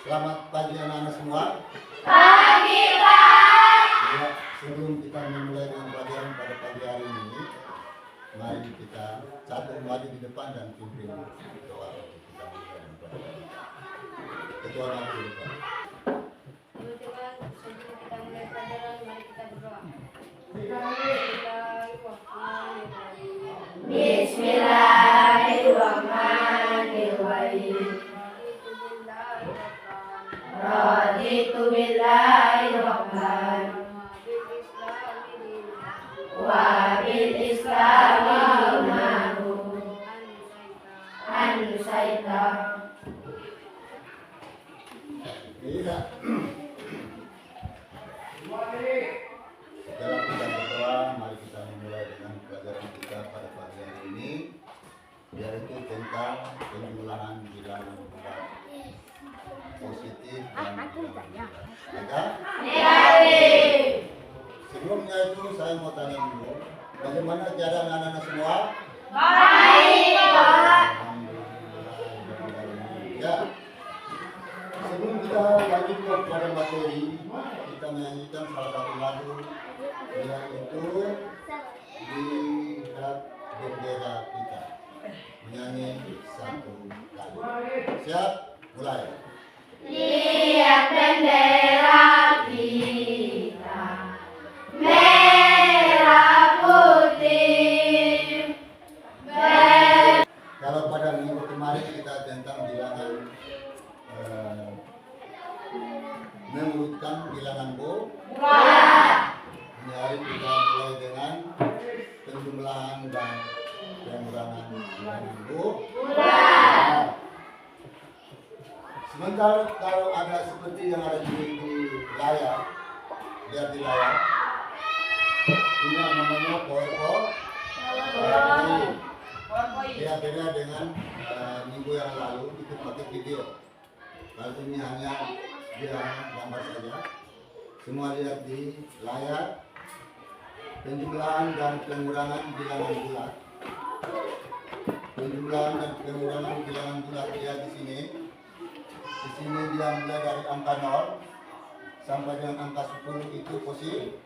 Selamat pagi anak-anak semua. Pagi, Pak. Ya, sebelum kita memulai dengan pelajaran pada pagi hari ini, mari kita satu maju di depan dan pimpin doa untuk kita mulai dengan pelajaran. Ketua maju di depan. Teman-teman, sebelum kita mulai pelajaran, mari kita berdoa. Bismillahirrahmanirrahim. Raditu billahi rabban wa bil islami dinan an-nusaita. Iya. Setelah kita berdoa, mari kita memulai dengan pelajaran kita pada pagi hari ini, yaitu tentang penjumlahan bilangan bulat positif dan bilangan Negatif. Sebelumnya itu saya mau tanya dulu, bagaimana keadaan anak-anak semua? Baik, Pak. Ya. Sebelum kita lanjut kepada materi, kita menyanyikan salah satu lagu yaitu Lihat Bendera Kita. Menyanyi satu kali. Siap? Mulai. Lihat bendera kita, merah putih. Kalau pada minggu kemarin kita tentang bilangan mengurutkan bilangan Bulat. Ini hari kita mulai dengan penjumlahan dan pengurangan bilangan bulat. Sementara kalau ada seperti yang ada di layar, lihat di layar, ini yang namanya PowerPoint. Dia beda dengan minggu yang lalu itu pakai video. Kalau ini hanya gambar saja. Semua lihat di layar. Penjumlahan dan pengurangan bilangan bulat. Penjumlahan dan pengurangan bilangan bulat lihat di sini. Di sini dia mulai dari angka 0 sampai dengan angka 10 itu positif.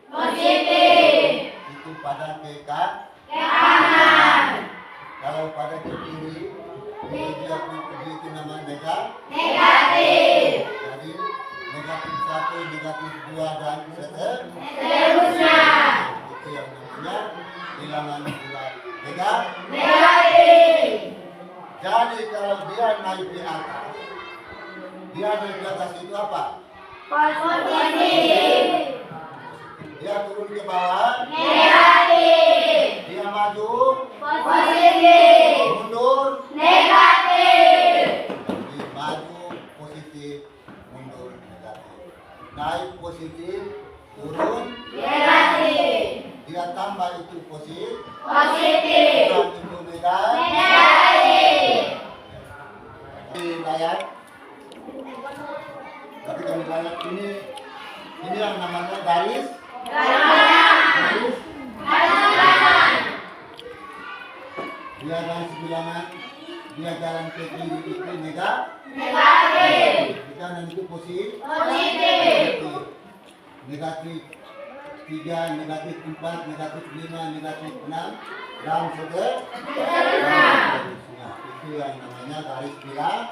Itu pada ke kanan. Kalau pada ke kiri, ini dia itu namanya negatif. Jadi negatif 1, negatif 2 dan seterusnya. Itu yang namanya bilangan bulat negatif. Jadi kalau dia naik di atas, dia naik di atas itu apa? Positif. Dia turun ke bawah, Negatif. dia maju, Positif. mundur, Negatif. jadi maju positif, mundur negatif. Naik positif, turun Negatif. dia tambah itu positif, Positif. kurang itu negatif. Negatif. Di layar, tapi kalau di layar ini yang namanya garis. Dia garis bilangan, dia jalan ke kiri itu negatif. Kita nanti positif. Negatif 3, negatif 4, negatif 5, negatif 6 dan seterusnya. Itu yang namanya garis bilangan.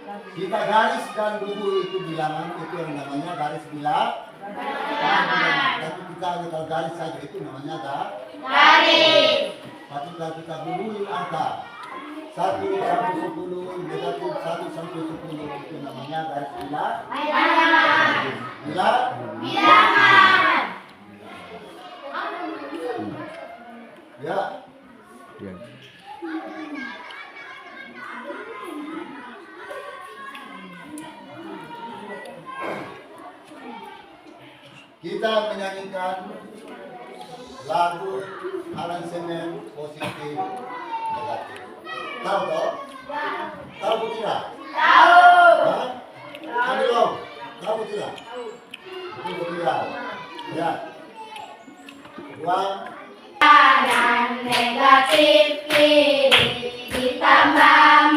Kita garis dan buku itu bilangan, itu yang namanya garis bilangan. Tapi kita kalau garis saja itu namanya garis. Tapi kalau kita bubuhi angka 1 sampai 10, negatif 1 sampai 10 itu namanya garis bilangan. Ya. Kita menyanyikan lagu aransemen positif negatif. Tahu toh? Tahu tidak? Tahu. Tahu. Tahu tidak? Tahu tidak? Ya. Dan negatif kiri ditambah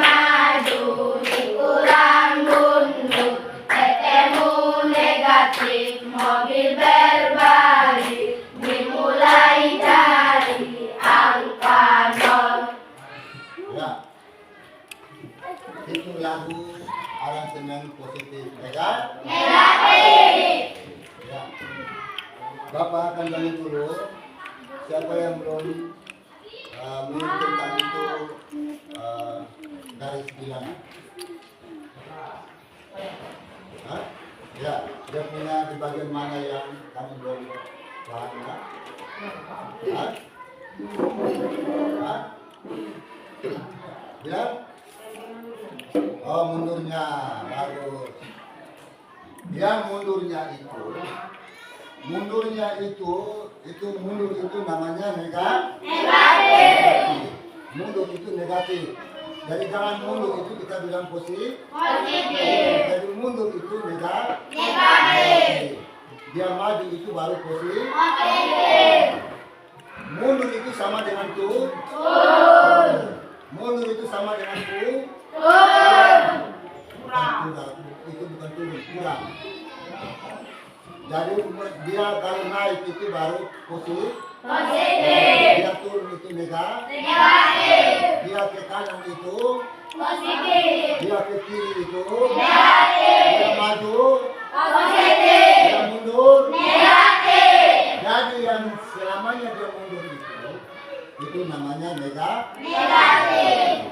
lagu aransemen positif negatif. Ya. Bapak akan tanya dulu siapa yang belum menentukan itu garis bilangan. Hah? Ya, dia punya di bagian mana yang kamu belum paham ya? Hah? Hah? Bilang? Oh, mundurnya bagus. Yang mundurnya itu mundur itu namanya negatif. Mundur itu negatif. Jadi jangan mundur itu kita bilang positif. Jadi mundur itu negatif. Dia maju itu baru positif. Mundur itu sama dengan mundur itu sama dengan kurang. Itu bukan turun, kurang. Jadi dia kalau naik itu baru positif. Dia turun itu negatif. Dia ke kanan itu positif. Dia ke kiri itu negatif. Dia maju positif. Dia mundur negatif. Jadi yang selamanya dia mundur itu namanya negatif.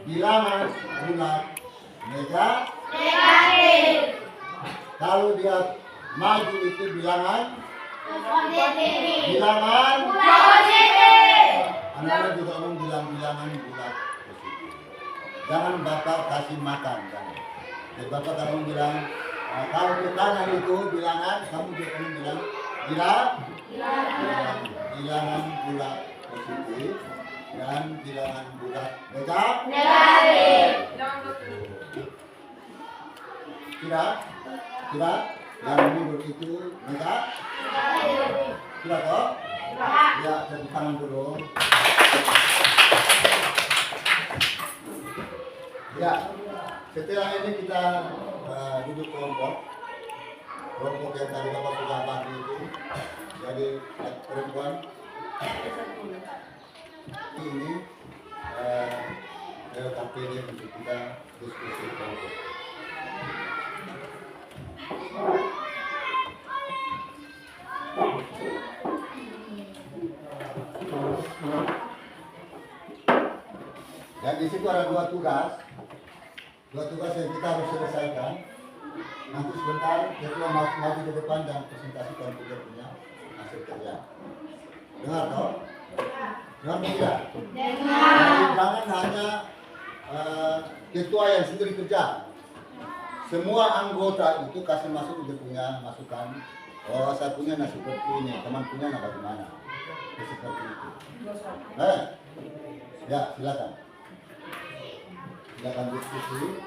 Bilangan bulat negatif. Kalau dia maju itu bilangan positif. Anak-anak juga ngomong bilangan bulat positif. Jangan Bapak kasih makan kan. Jadi Bapak kalau bilang kalau ke kanan itu bilangan, kamu juga bilang bilangan bulat positif dan bilangan bulat negatif. Tidak, yang mundur itu negatif. Tidak toh? Ya, tepuk tangan dulu. Ya, setelah ini kita duduk kelompok yang tadi Bapak sudah bagi itu. Jadi perempuan ini LKPD untuk kita diskusi kelompok. Dan di situ ada dua tugas yang kita harus selesaikan. Nanti sebentar ketua maju ke depan dan presentasikan kita punya hasil kerja. Dengar toh? Dengar tidak? Jadi jangan hanya ketua yang sendiri kerja. Semua anggota itu kasih masuk dia punya masukan. Oh, saya punya nasi seperti ini, teman punya bagaimana? Seperti itu. Ya, silakan. Silakan diskusi.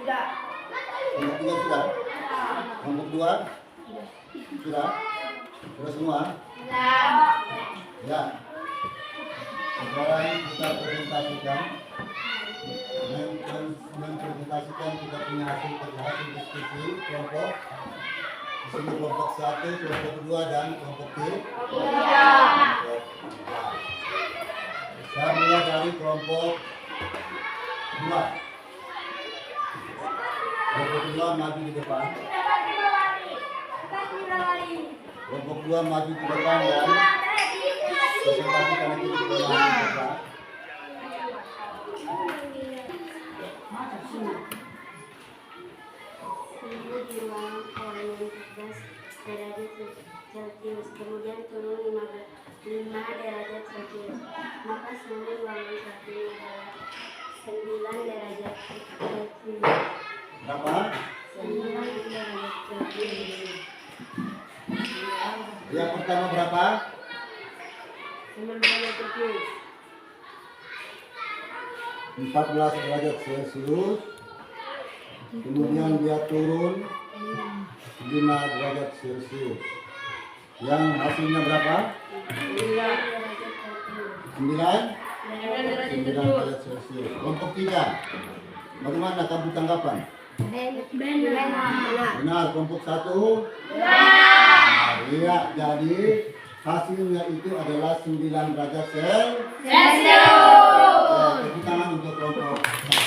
Sudah. Kelompok 3 sudah? Kelompok 2? Sudah? Sudah semua? Ya. Sekarang kita presentasikan kita punya hasil diskusi kelompok. Di sini kelompok 1, kelompok 2 dan kelompok 3. Saya mulai dari kelompok 2. Kelompok 2 maju di depan. Kelompok 2 maju di depan dan presentasikan itu di depan. Di ruang ruangan 14 derajat Celcius, kemudian turun 5 derajat Celcius, maka suhu ruangan satunya adalah 9 derajat Celcius. Berapa? 9 derajat Celcius. Yang pertama berapa? 9 derajat Celcius. 14 derajat Celcius. Kemudian dia turun 5 derajat Celcius. Yang hasilnya berapa? 9 derajat Celcius. Kelompok 3. Bagaimana kamu tanggapan? Benar. Kelompok 1? Iya, jadi hasilnya itu adalah 9 derajat Celcius. Tepuk tangan untuk kelompok 1.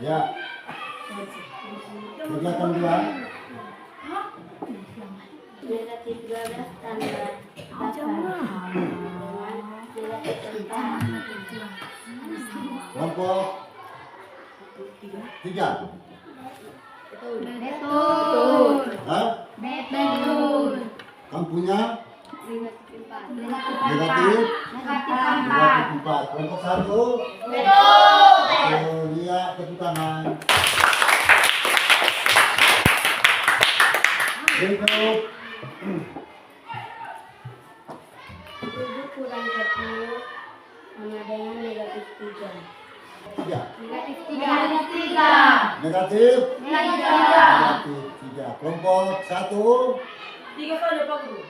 Ya. Kegiatan 2. Negatif 12 tambah 8 dengan negatif 4. Kelompok 3. Betul. Hah? Betul. Kamu punya Negatif 4. negatif? Negatif Negatif 4. Kelompok 1? Betul. Lihat tepuk tangan. Berikut. 7 kurang 10 sama dengan negatif 3. 3. Negatif 3. Negatif? Negatif 3. Negatif 3. Kelompok 1? 3 saja Pak Guru.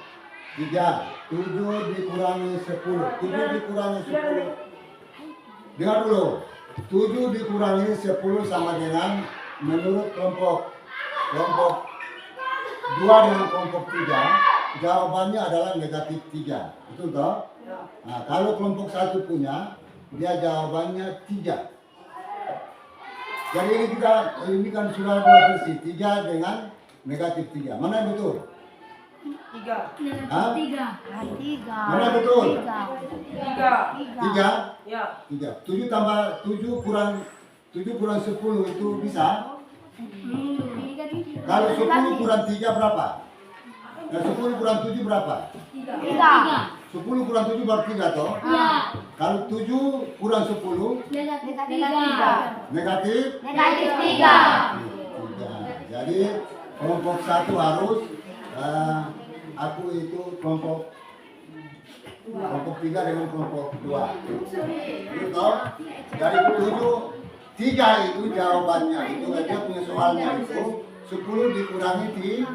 3. 7 dikurangi 10. 7 dikurangi 10. Dengar dulu. 7 dikurangi 10 sama dengan menurut kelompok 2 dengan kelompok 3, jawabannya adalah negatif 3. Betul toh? Nah, kalau kelompok 1 punya, dia jawabannya 3. Jadi ini kan sudah dua versi, 3 dengan negatif 3. Mana yang betul? 3. Hah? 3. Mana betul? 3. 3? Ya. 3. 7 tambah 7 kurang 10 itu bisa? Kalau 10 kurang 3 berapa? Nah, 10 kurang 7 berapa? 10 kurang 7 berarti 3 toh? Kalau 7 kurang 10 Negatif 3. negatif? Negatif 3. 3. Jadi kelompok 1 harus aku itu kelompok 3 dengan kelompok 2. Itu toh? Dari 3 itu jawabannya itu aja punya soalnya itu 10 dikurangi 10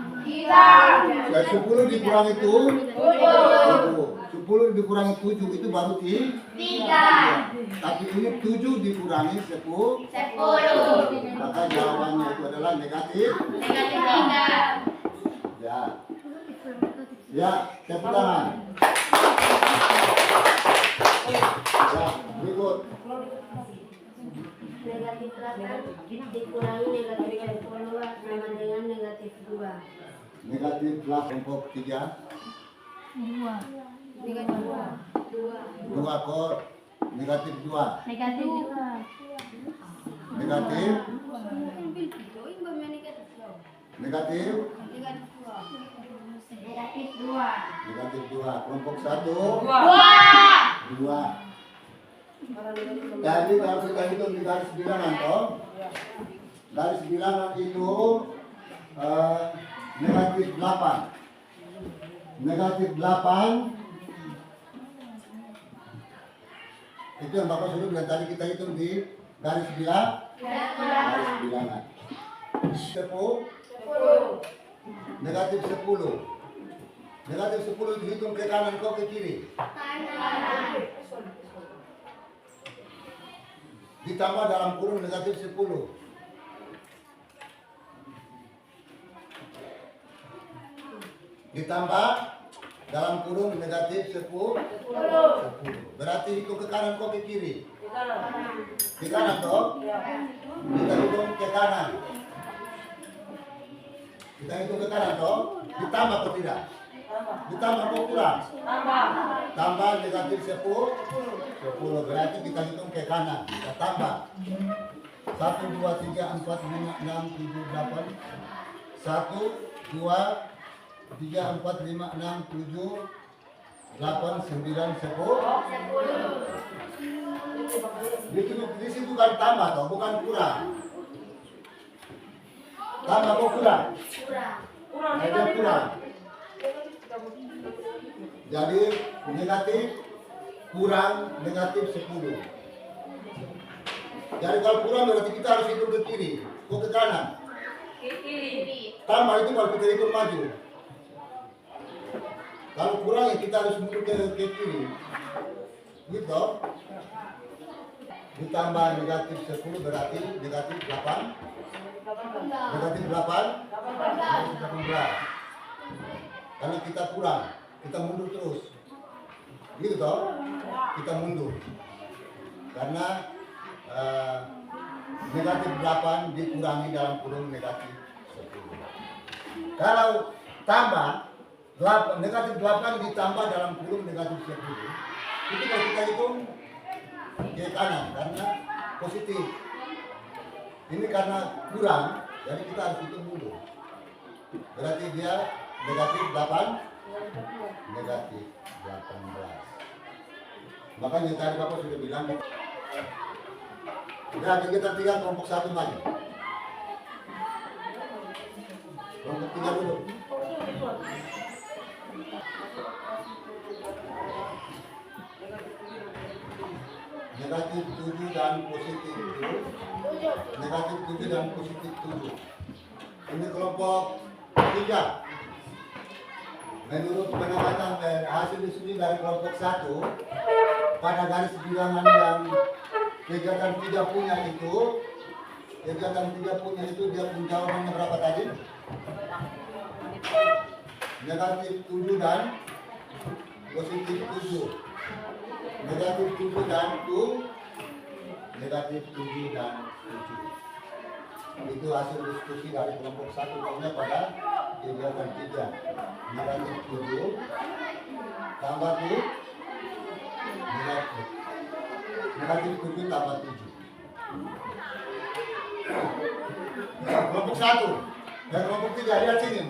dikurangi 10 dikurangi 7 itu baru 3. Tapi ini 7 dikurangi 10. Maka jawabannya itu adalah negatif. Ya, tepuk tangan. Ya, berikut. Negatif 8 dikurangi negatif 10 sama dengan negatif 2. Negatif 8 kelompok 3. 2 kok negatif 2. Negatif Negatif. Negatif. Negatif 2. Negatif 2. Kelompok 1. 2. Jadi kalau kita hitung di garis bilangan toh, garis bilangan itu negatif 8. Negatif 8 Itu yang Bapak sudah bilang tadi, kita hitung di garis bilangan. 10, negatif 10. Negatif 10 dihitung ke kanan kau ke kiri. Ditambah dalam kurung negatif 10. Ditambah dalam kurung negatif 10. Berarti hitung ke kanan kau ke kiri. Di kanan. Di kanan toh? Ya. Kita hitung ke kanan. Kita hitung ke kanan toh? Ditambah atau tidak? Tambah. Ditambah atau kurang? Tambah. Tambah negatif 10. Berarti kita hitung ke kanan. Kita tambah 1, 2, 3, 4, 5, 6, 7, 8. 1, 2, 3, 4, 5, 6, 7, 8, 9, 10. Di situ kan tambah toh, bukan kurang. Tambah atau kurang? Kurang. Ada kurang. Jadi negatif kurang negatif 10. Jadi kalau kurang berarti kita harus hitung ke kiri, ke kanan. Kiri. Tambah itu kalau kita hitung maju. Kalau kurang ya kita harus mundur ke kiri. Gitu. Ditambah negatif 10 berarti negatif 8. Negatif 8. Negatif 18. Karena kita kurang, kita mundur terus. Gitu toh? Kita mundur. Karena negatif 8 dikurangi dalam kurung negatif 10. Kalau tambah negatif 8 ditambah dalam kurung negatif 10. Itu kalau kita hitung ke kanan karena positif. Ini karena kurang, jadi kita harus hitung dulu. Berarti dia negatif 8, negatif 18. Makanya tadi Bapak sudah bilang, udah kita tinggal kelompok 1 lagi. Kelompok 3 dulu. Negatif 7 dan positif 7. Negatif 7 dan positif 7. Ini kelompok 3. Menurut pengamatan hasil studi dari kelompok 1, pada garis bilangan yang kegiatan 3 punya itu, dia pun jawabannya berapa tadi? Negatif 7 dan positif 7. Negatif 7 dan 7. Negatif 7 dan 7. Itu hasil diskusi dari kelompok 1 punya pada kegiatan 3. Negatif 7 tambah 7. Negatif 7 tambah 7. Kelompok 1 dan kelompok 3 lihat sini.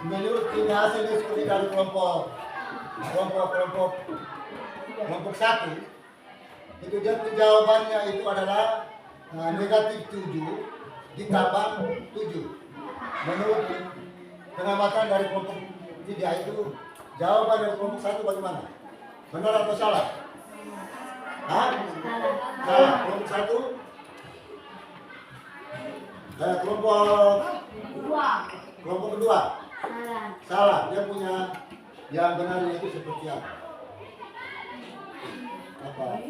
Menurut ini hasil diskusi dari kelompok 1 itu jawabannya itu adalah negatif 7 ditambah 7. Menurut pengamatan dari kelompok 3 itu jawaban dari kelompok 1 bagaimana? Benar atau salah? Hah? Salah. Kelompok 1? Kelompok kedua? Salah. Dia punya yang benar itu seperti apa?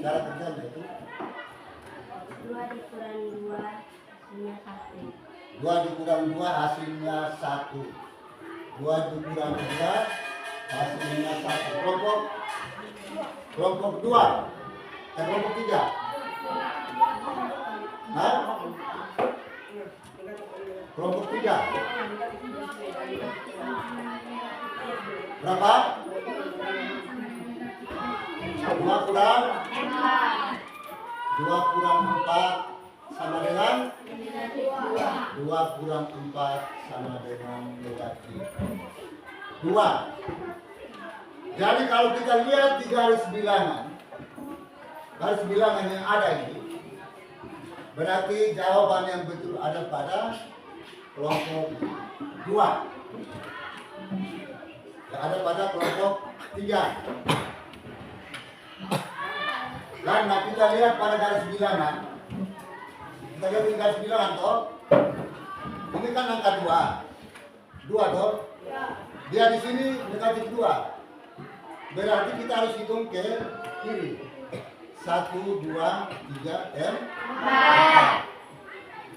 Cara kerjanya itu? 2 dikurang 2 hasilnya 1. 2 dikurang 2 hasilnya 1. 2 dikurang 2 hasilnya 1. Kelompok 2. Kelompok 3. Hah? Kelompok 3. Berapa? 2 kurang 4 sama dengan 2 kurang 4 sama dengan negatif 2. Jadi kalau kita lihat di garis bilangan yang ada ini, berarti jawaban yang betul ada pada kelompok 2. Yang ada pada kelompok 3. Dan nah, kita lihat pada garis bilangan. Kita lihat di garis bilangan toh. Ini kan angka 2. 2 toh. Dia di sini negatif 2. Berarti kita harus hitung ke kiri. 1, 2, 3, 4.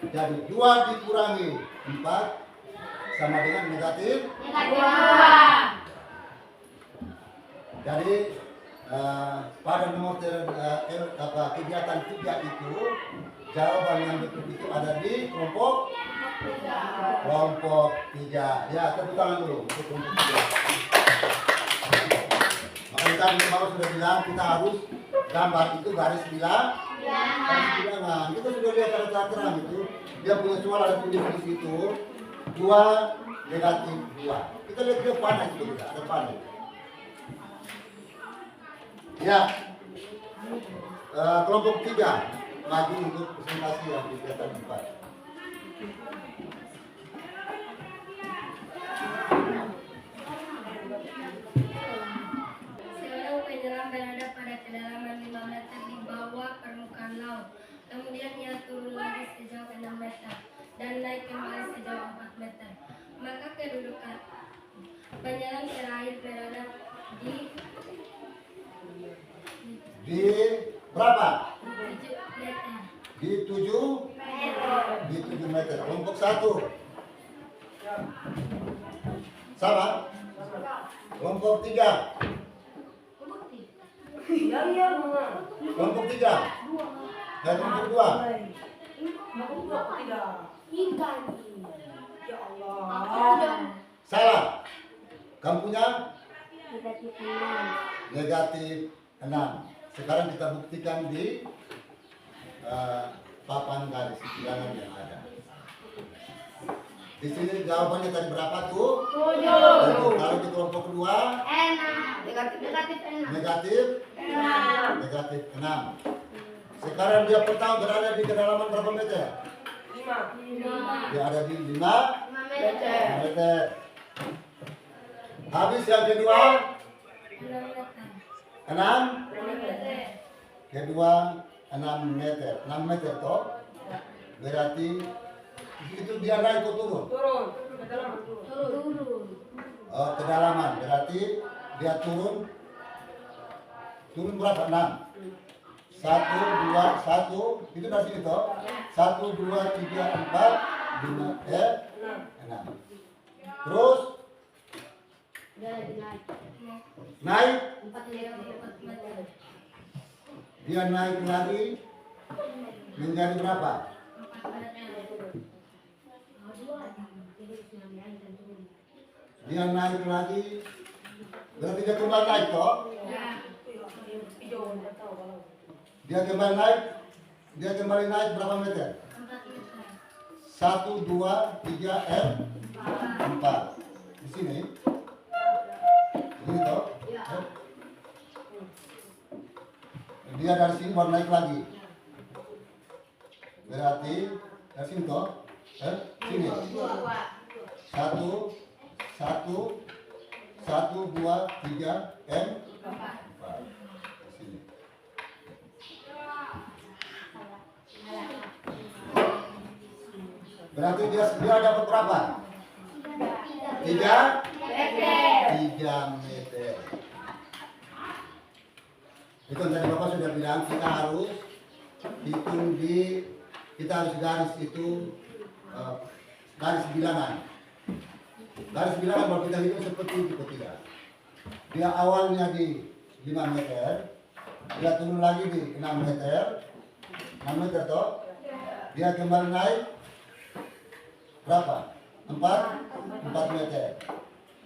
Jadi 2 dikurangi 4 sama dengan negatif. Jadi pada nomor kegiatan 3 itu jawaban yang betul itu ada di kelompok 3. Ya, tepuk tangan dulu untuk kelompok 3. Makanya tadi Bapak sudah bilang kita harus gambar itu garis bilangan. Kita sudah lihat cara terang itu. Dia punya soal ada tulis di situ 2 negatif 2. Kita lihat depan itu juga, depan. Ya, kelompok 3 maju untuk presentasi yang di kegiatan 4. Seorang penyelam berada pada kedalaman 5 meter di bawah permukaan laut. Kemudian ia turun lagi sejauh 6 meter dan naik kembali sejauh 4 meter. Maka kedudukan penyelam terakhir berada Di berapa? 7 meter. Di 7 meter. Kelompok 1 sama. Kelompok 3. Iya, Mama. Kelompok 3. Dan kelompok 2. Kelompok 3. Ya Allah. Salah. Kamu punya Negatif 6. negatif 6. Sekarang kita buktikan di papan garis bilangan yang ada. Di sini jawabannya tadi berapa tuh? 7. Kalau di kelompok kedua negatif 6. Sekarang dia pertama berada di kedalaman berapa meter? 5. Dia ada di 5 meter. Habis yang kedua 6. Kedua 6 meter. 6 meter toh. Berarti itu dia naik atau turun? Turun. Ke dalam turun. Oh, kedalaman. Berarti dia turun. Turun berapa? 6. 1, 2, 1. Itu dari sini toh. 1, 2, 3, 4, 5, 6. Terus naik. Dia naik lagi menjadi berapa? Dia naik lagi. Berarti dia kembali naik toh. Dia kembali naik berapa meter? 1, 2, 3, 4. Di sini. Ini toh. Dia dari sini baru naik lagi. Berarti dari sini toh. Sini. 1, 2, 3, 4. Sini. Berarti dia dapat berapa? 3 meter. Itu tadi Bapak sudah bilang kita harus hitung kita harus garis itu garis bilangan. Garis bilangan kalau kita hitung seperti itu ketiga. Dia awalnya di 5 meter, dia turun lagi di 6 meter, 6 meter toh. Dia kembali naik berapa? 4 meter.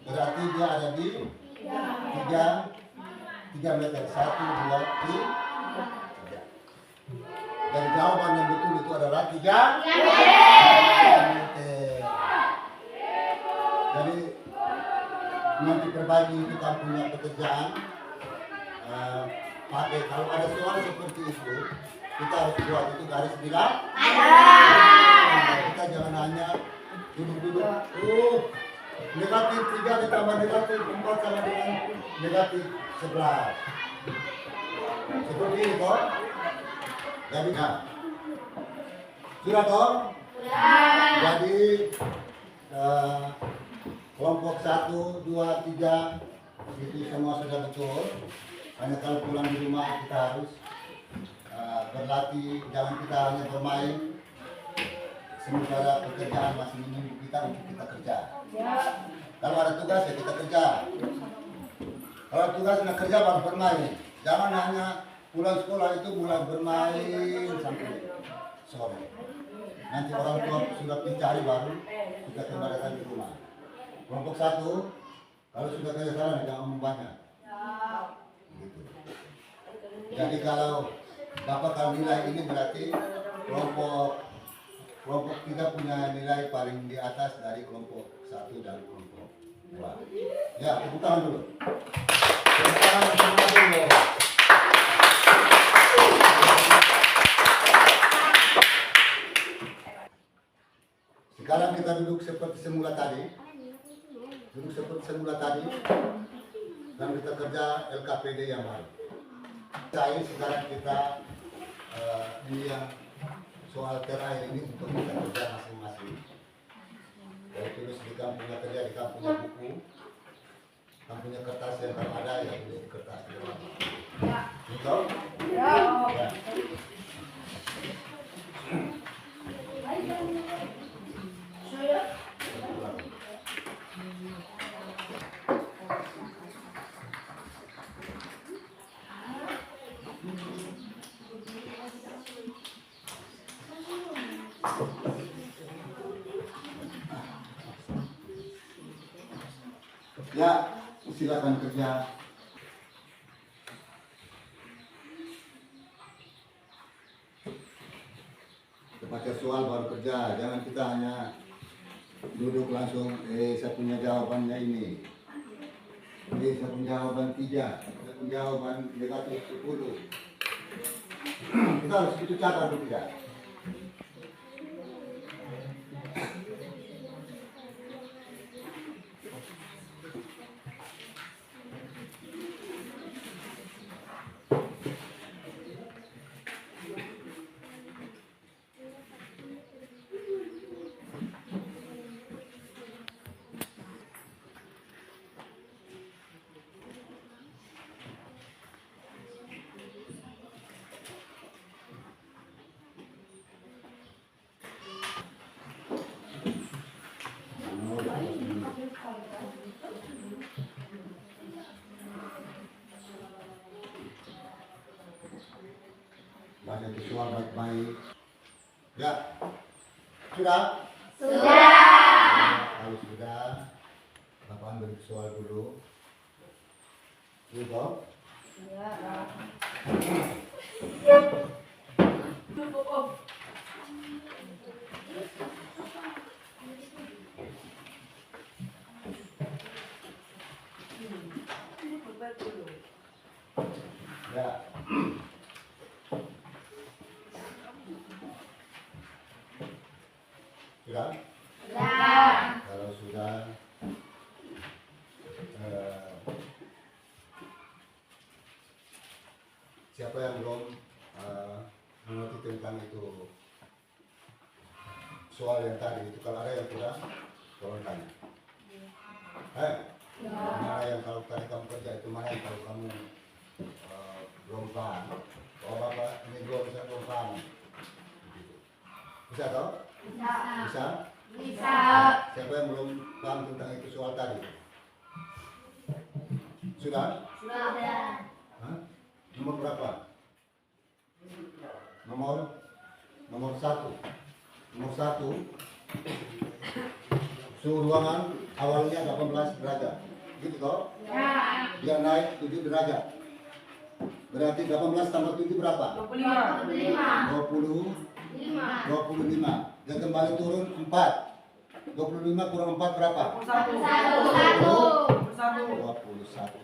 Berarti dia ada di 3 meter. 1, 2, 3. Dan jawaban yang betul itu adalah 3 meter. Jadi nanti perbaiki itu kamu punya pekerjaan. Pakai kalau ada soal seperti itu, kita harus buat itu garis bilang. Kita jangan hanya duduk-duduk. Negatif 3 ditambah negatif 4 sama dengan negatif 11. Seperti ini toh. Jadi nah. Sudah toh? Jadi kelompok 1, 2, 3 itu semua sudah betul. Hanya kalau pulang di rumah kita harus berlatih, jangan kita hanya bermain. Sementara pekerjaan masih menunggu kita untuk kita kerja. Kalau ada tugas ya kita kerja. Kalau tugas nak kerja baru bermain. Jangan hanya pulang sekolah itu mulai bermain sampai sore. Nanti orang tua sudah dicari baru kita kembalikan di rumah. Kelompok 1, kalau sudah kerja sana jangan ngomong banyak. Gitu. Jadi kalau Bapak kalau nilai ini berarti kelompok 3 punya nilai paling di atas dari kelompok 1 dan kelompok 2. Ya, tepuk tangan dulu. Tepuk tangan semua dulu. Sekarang kita duduk seperti semula tadi. Dan kita kerja LKPD yang baru. Sekarang kita ini yang soal terakhir ini untuk kita kerja masing-masing. Kalau tulis di kampungnya kerja, di kampungnya buku, kampungnya kertas yang kalau ada yang tulis di kertas di dalam. Betul? Ya. Ya, silakan kerja. Baca soal baru kerja, jangan kita hanya duduk langsung, saya punya jawabannya ini. Saya punya jawaban 3, saya punya jawaban negatif 10. Kita harus itu catat atau tidak? Banyak visual baik-baik. Ya, sudah? Kalau sudah, Bapak ambil visual dulu. Gitu? Ya. Sudah? Kalau sudah, siapa yang belum mengerti tentang itu soal yang tadi itu, kalau ada yang kurang, tolong tanya. Mana yang kalau tadi kamu kerja itu, mana yang kalau kamu belum paham? Oh Bapak ini belum paham. Bisa toh? Bisa? Siapa yang belum paham tentang itu soal tadi? Sudah? Hah? Nomor berapa? Nomor 1. Nomor 1. Suhu ruangan awalnya 18 derajat. Gitu toh? Dia naik 7 derajat. Berarti 18 tambah 7 berapa? 25. Dia kembali turun 4. 25 kurang 4 berapa? 21.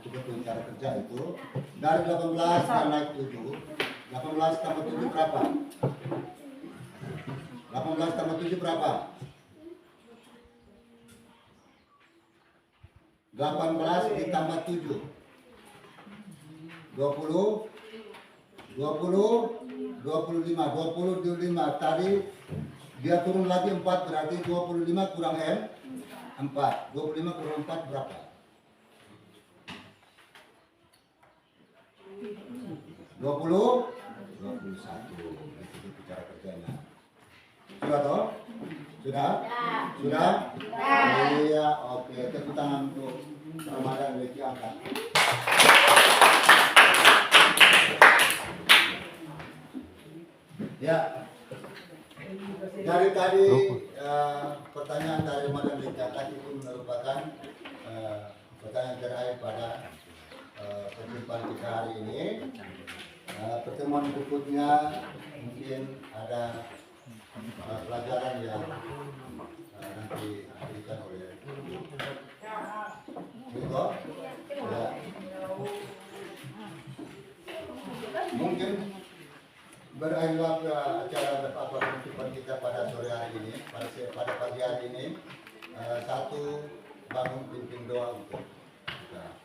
Itu betul cara kerja itu. Dari 18 dia naik 7. 18 tambah 7 berapa? 18 tambah 7 berapa? 18 ditambah 7. 25. 20, 25 tadi dia turun lagi 4 berarti 25 kurang M 4. 25 kurang 4 berapa? 20, 21. Itu cara kerjanya. Sudah toh? Sudah? Sudah? Iya, oke. Tepuk tangan untuk Ramadan Weki angkat. Ya. Dari tadi pertanyaan dari Ramadan Weki angkat itu merupakan pertanyaan terakhir pada perjumpaan kita hari ini. Pertemuan berikutnya mungkin ada pelajaran yang nanti diberikan oleh Wiko. Ya. Mungkin berakhirlah acara penutupan kita pada sore hari ini, pada pagi hari ini. Satu, bangun pimpin doa untuk kita.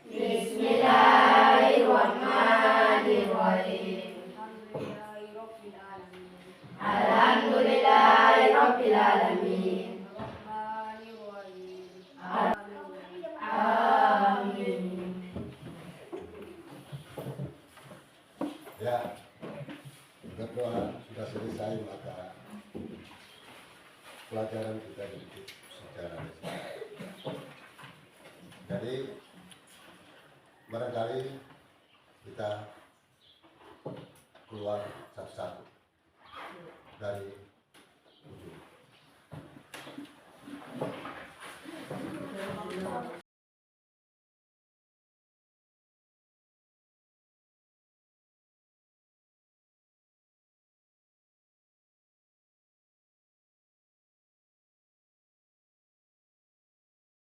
Bismillahirrahmanirrahim. Alhamdulillahirabbil alamin. Amin. Ya, berdoa sudah selesai, maka pelajaran kita ditutup secara resmi. Jadi barangkali kita keluar satu-satu dari